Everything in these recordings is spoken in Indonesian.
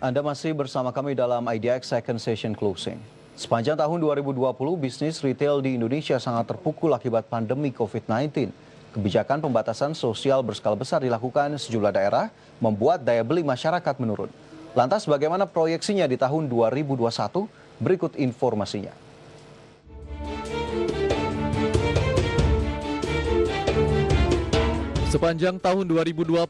Anda masih bersama kami dalam IDX Second Session Closing. Sepanjang tahun 2020, bisnis retail di Indonesia sangat terpukul akibat pandemi COVID-19. Kebijakan pembatasan sosial berskala besar dilakukan sejumlah daerah, membuat daya beli masyarakat menurun. Lantas bagaimana proyeksinya di tahun 2021? Berikut informasinya. Sepanjang tahun 2020,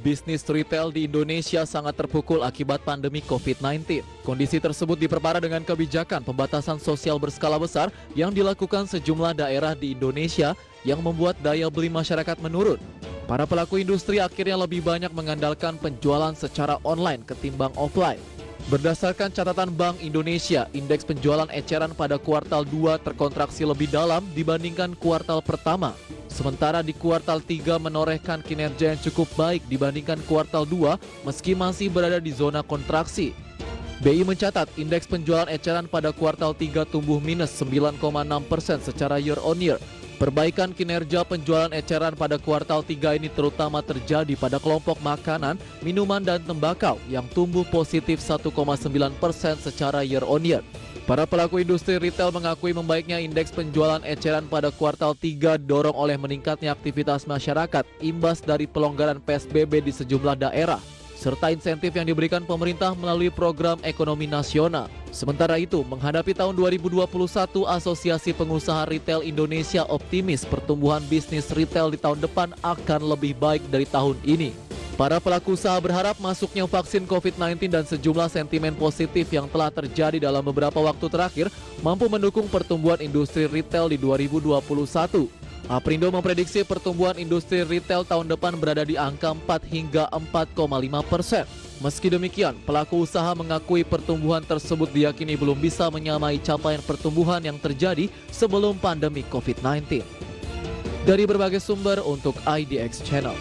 bisnis retail di Indonesia sangat terpukul akibat pandemi COVID-19. Kondisi tersebut diperparah dengan kebijakan pembatasan sosial berskala besar yang dilakukan sejumlah daerah di Indonesia yang membuat daya beli masyarakat menurun. Para pelaku industri akhirnya lebih banyak mengandalkan penjualan secara online ketimbang offline. Berdasarkan catatan Bank Indonesia, indeks penjualan eceran pada kuartal 2 terkontraksi lebih dalam dibandingkan kuartal pertama. Sementara di kuartal 3 menorehkan kinerja yang cukup baik dibandingkan kuartal 2 meski masih berada di zona kontraksi. BI mencatat indeks penjualan eceran pada kuartal 3 tumbuh minus 9,6% secara year on year. Perbaikan kinerja penjualan eceran pada kuartal 3 ini terutama terjadi pada kelompok makanan, minuman, dan tembakau yang tumbuh positif 1,9% secara year on year. Para pelaku industri retail mengakui membaiknya indeks penjualan eceran pada kuartal 3 dorong oleh meningkatnya aktivitas masyarakat imbas dari pelonggaran PSBB di sejumlah daerah, serta insentif yang diberikan pemerintah melalui program ekonomi nasional. Sementara itu, menghadapi tahun 2021, Asosiasi Pengusaha Retail Indonesia optimis pertumbuhan bisnis retail di tahun depan akan lebih baik dari tahun ini. Para pelaku usaha berharap masuknya vaksin COVID-19 dan sejumlah sentimen positif yang telah terjadi dalam beberapa waktu terakhir mampu mendukung pertumbuhan industri retail di 2021. Aprindo memprediksi pertumbuhan industri retail tahun depan berada di angka 4 hingga 4,5%. Meski demikian, pelaku usaha mengakui pertumbuhan tersebut diyakini belum bisa menyamai capaian pertumbuhan yang terjadi sebelum pandemi COVID-19. Dari berbagai sumber untuk IDX Channel.